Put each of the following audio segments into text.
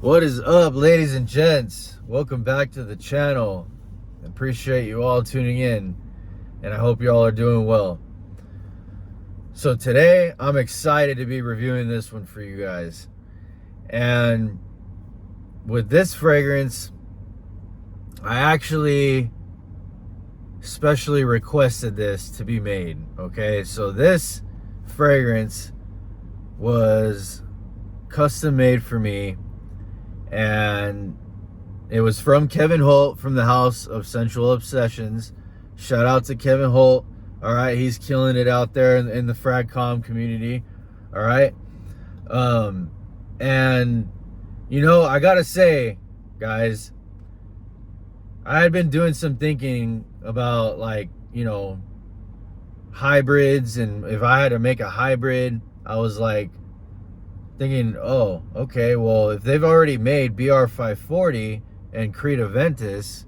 What is up, ladies and gents? Welcome back to the channel. Appreciate you all tuning in, and I hope you all are doing well. So today, I'm excited to be reviewing this one for you guys. And with this fragrance, I actually specially requested this to be made, okay? So this fragrance was custom made for me, and it was from Kevin Holt from the house of Scentual Obsessions. Shout out to Kevin Holt. All right, he's killing it out there in the fragcom community. All right, and you know, I gotta say, guys, I had been doing some thinking about, like, you know, hybrids, and if I had to make a hybrid, I was like thinking, oh, okay, well, if they've already made BR540 and Creed Aventus,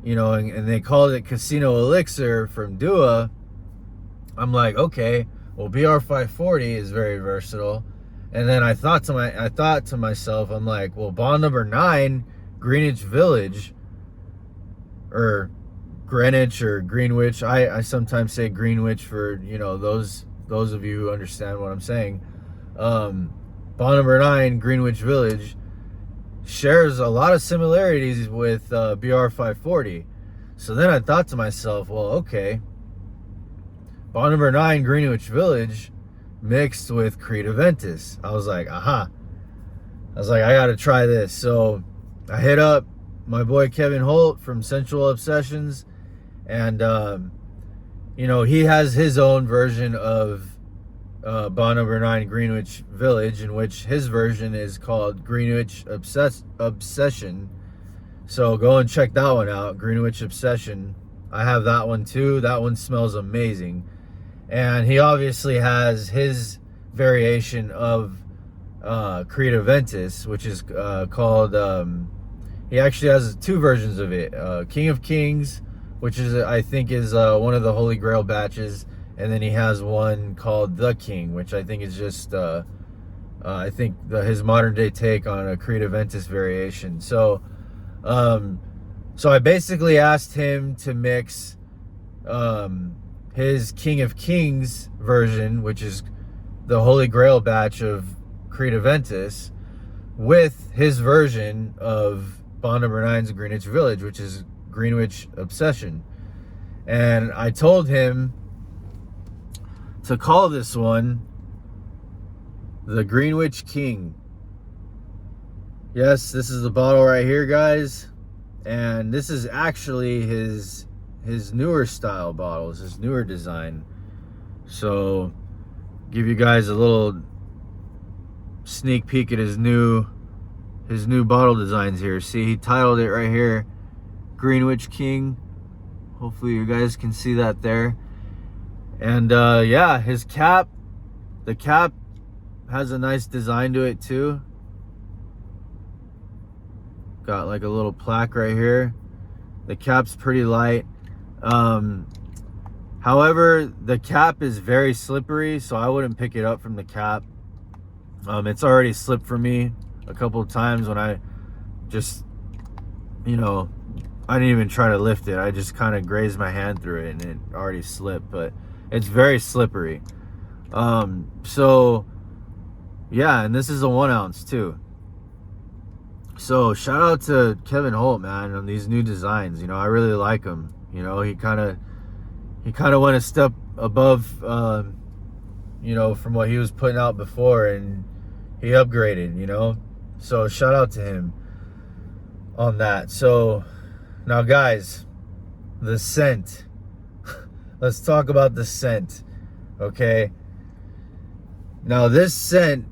you know, and they called it Casino Elixir from Dua, I'm like, okay, well, BR540 is very versatile. And then I thought to myself, I'm like, well, bottle number 9, Greenwich Village, or Greenwich or Greenwich. I sometimes say Greenwich for, you know, those of you who understand what I'm saying. Bond number 9, Greenwich Village, shares a lot of similarities with BR540. So then I thought to myself, well, okay, bond number 9, Greenwich Village, mixed with Creed Aventus. I was like, aha. I was like, I gotta try this. So I hit up my boy Kevin Holt from Scentual Obsessions, and you know, he has his own version of bond number 9, Greenwich Village, in which his version is called Greenwich Obsession. So go and check that one out, Greenwich Obsession. I have that one too. That one smells amazing. And he obviously has his variation of Creed Aventus, which is called, he actually has 2 versions of it. King of Kings, which is, I think, is one of the Holy Grail batches. And then he has one called The King, which I think is just, I think his modern day take on a Creed Aventus variation. So, so I basically asked him to mix his King of Kings version, which is the Holy Grail batch of Creed Aventus, with his version of bond number 9's Greenwich Village, which is Greenwich Obsession. And I told him to call this one the Greenwich King. Yes, this is the bottle right here, guys, and this is actually his newer style bottles, his newer design. So give you guys a little sneak peek at his new bottle designs here. See, he titled it right here, Greenwich King. Hopefully you guys can see that there. And yeah, his cap, the cap has a nice design to it too. Got like a little plaque right here. The cap's pretty light. However, the cap is very slippery, so I wouldn't pick it up from the cap. It's already slipped for me a couple of times when I just, you know, I didn't even try to lift it. I just kind of grazed my hand through it and it already slipped, but it's very slippery. So yeah, and this is a 1 ounce too. So shout out to Kevin Holt, man, on these new designs. You know, I really like them. You know, he kind of went a step above, you know, from what he was putting out before, and he upgraded, you know. So shout out to him on that. So now, guys, the scent. Let's talk about the scent, okay? Now, this scent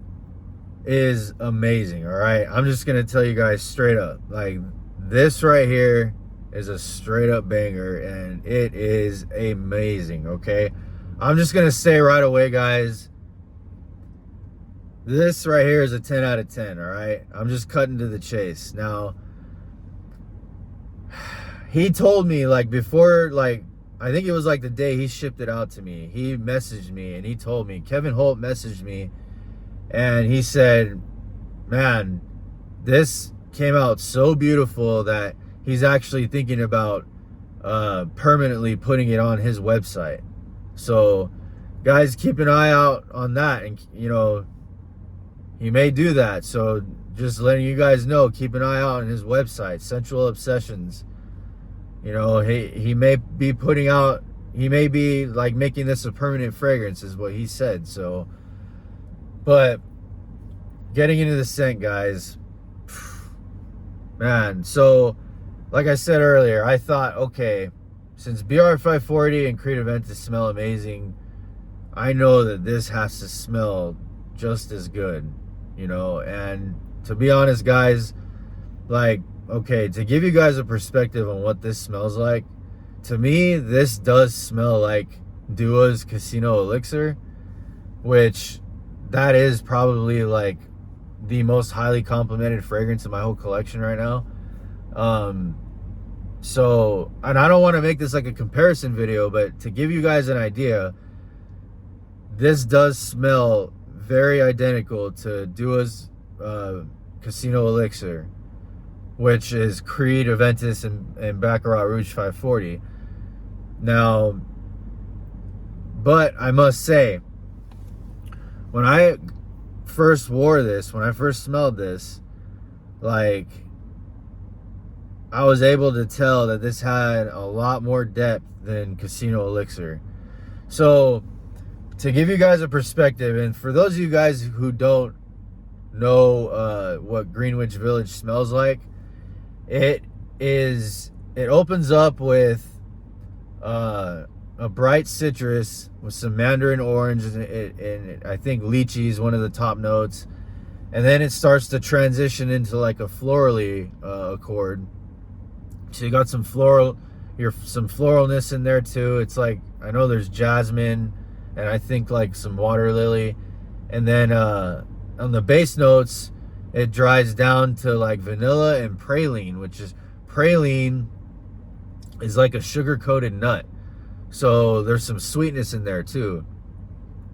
is amazing, all right? I'm just going to tell you guys straight up. Like, this right here is a straight up banger, and it is amazing, okay? I'm just going to say right away, guys, this right here is a 10 out of 10, all right? I'm just cutting to the chase. Now, he told me, like, before, like, I think it was like the day he shipped it out to me, he messaged me and he told me, Kevin Holt messaged me, and he said, man, this came out so beautiful that he's actually thinking about permanently putting it on his website. So guys, keep an eye out on that, and you know, he may do that. So just letting you guys know, keep an eye out on his website, Scentual Obsessions. You know, he may be putting out, he may be like making this a permanent fragrance, is what he said. So, but getting into the scent, guys, man. So like I said earlier, I thought, okay, since BR540 and Creed Aventus smell amazing, I know that this has to smell just as good, you know. And to be honest, guys, like, okay, to give you guys a perspective on what this smells like, to me, this does smell like Dua's Casino Elixir, which that is probably like the most highly complimented fragrance in my whole collection right now. So, and I don't want to make this like a comparison video, but to give you guys an idea, this does smell very identical to Dua's Casino Elixir, which is Creed, Aventus, and Baccarat Rouge 540. Now, but I must say, when I first wore this, when I first smelled this, like, I was able to tell that this had a lot more depth than Casino Elixir. So, to give you guys a perspective, and for those of you guys who don't know what Greenwich Village smells like, it opens up with a bright citrus with some mandarin orange, and I think lychee is one of the top notes, and then it starts to transition into like a florally accord. So you got some floralness in there too. It's like, I know there's jasmine, and I think like some water lily, and then on the base notes, it dries down to like vanilla and praline, which is, praline is like a sugar-coated nut. So there's some sweetness in there too.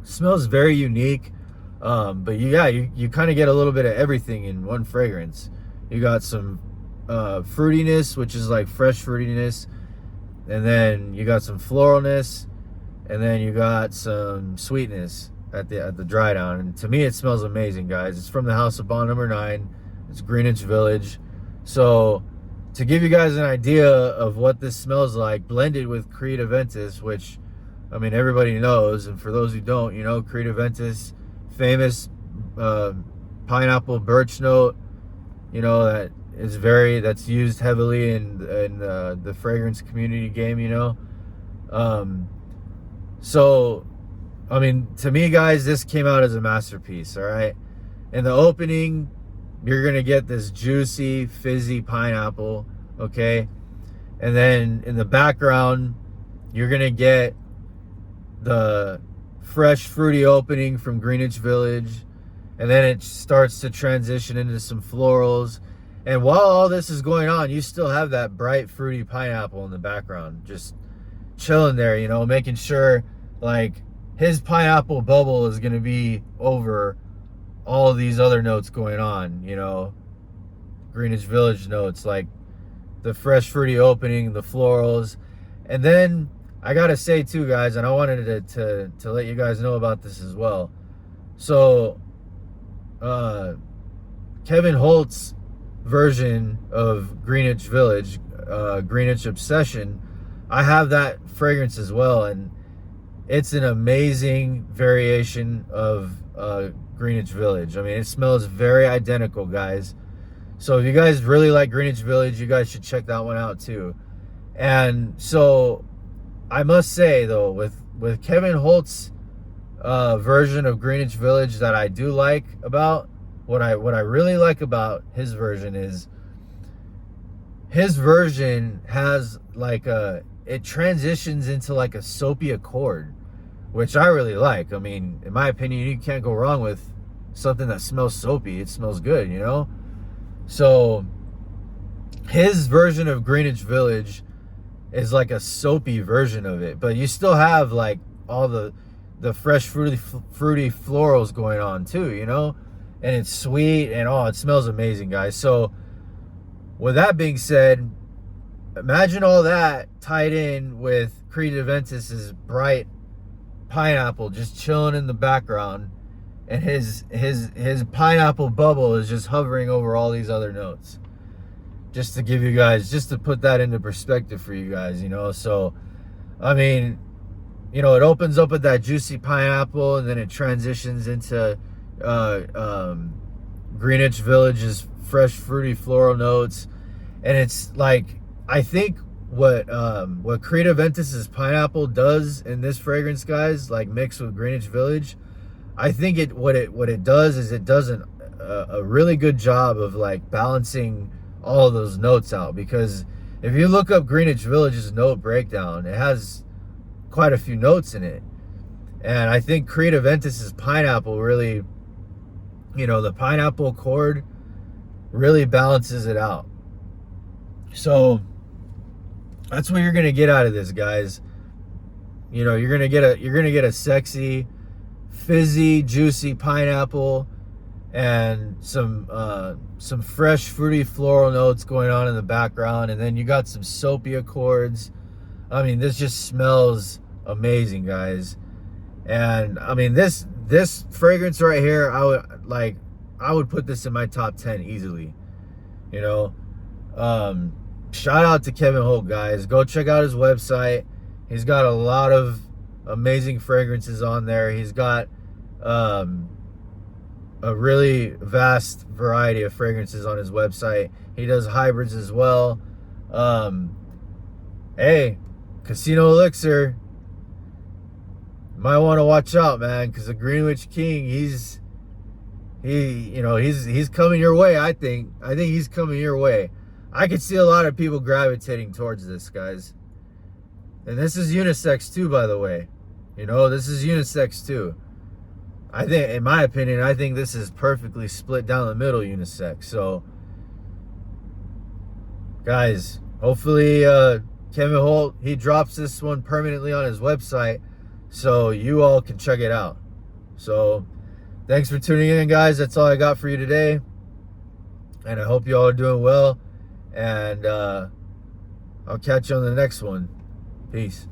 Smells very unique. But you kind of get a little bit of everything in one fragrance. You got some fruitiness, which is like fresh fruitiness, and then you got some floralness, and then you got some sweetness at the dry down. And to me, it smells amazing, guys. It's from the House of Bond number 9. It's Greenwich Village. So to give you guys an idea of what this smells like, blended with Creed Aventus, which, I mean, everybody knows, and for those who don't, you know, Creed Aventus, famous pineapple birch note, you know, that's used heavily in the fragrance community game, you know. So, I mean, to me, guys, this came out as a masterpiece, all right? In the opening, you're going to get this juicy, fizzy pineapple, okay? And then in the background, you're going to get the fresh, fruity opening from Greenwich Village. And then it starts to transition into some florals. And while all this is going on, you still have that bright, fruity pineapple in the background, just chilling there, you know, making sure, like, his pineapple bubble is going to be over all of these other notes going on, you know, Greenwich Village notes, like the fresh, fruity opening, the florals. And then I got to say, too, guys, and I wanted to let you guys know about this as well. So, Kevin Holt's version of Greenwich Village, Greenwich Obsession, I have that fragrance as well, and it's an amazing variation of Greenwich Village. I mean, it smells very identical, guys. So if you guys really like Greenwich Village, you guys should check that one out too. And so I must say, though, with Kevin Holt's version of Greenwich Village, that I do like about, what I really like about his version is, his version has like it transitions into like a soapy accord, which I really like. I mean, in my opinion, you can't go wrong with something that smells soapy. It smells good, you know? So his version of Greenwich Village is like a soapy version of it, but you still have like all the fresh fruity florals going on too, you know? and it's sweet, and oh, it smells amazing, guys. So with that being said, imagine all that tied in with Creed Aventus's bright pineapple just chilling in the background, and his pineapple bubble is just hovering over all these other notes. Just to give you guys, just to put that into perspective for you guys, you know. So I mean, you know, it opens up with that juicy pineapple, and then it transitions into Greenwich Village's fresh fruity floral notes. And it's like, I think what Creed Aventus's pineapple does in this fragrance, guys, like mixed with Greenwich Village, I think what it does is it does a really good job of like balancing all of those notes out. Because if you look up Greenwich Village's note breakdown, it has quite a few notes in it, and I think Creed Aventus's pineapple really, you know, the pineapple chord really balances it out. So that's what you're gonna get out of this, guys. You know, you're gonna get a sexy, fizzy, juicy pineapple, and some fresh fruity floral notes going on in the background, and then you got some soapy accords. I mean, this just smells amazing, guys. And I mean, this fragrance right here, I would put this in my top 10 easily, you know. Shout out to Kevin Holt, guys. Go check out his website. He's got a lot of amazing fragrances on there. He's got a really vast variety of fragrances on his website. He does hybrids as well. Hey, Casino Elixir, might want to watch out, man, because the Greenwich King, he's coming your way. I think he's coming your way. I could see a lot of people gravitating towards this, guys. And this is unisex too, by the way. You know, this is unisex too. I think, in my opinion, I think this is perfectly split down the middle unisex. So, guys, hopefully Kevin Holt, he drops this one permanently on his website so you all can check it out. So, thanks for tuning in, guys. That's all I got for you today. And I hope you all are doing well. And I'll catch you on the next one. Peace.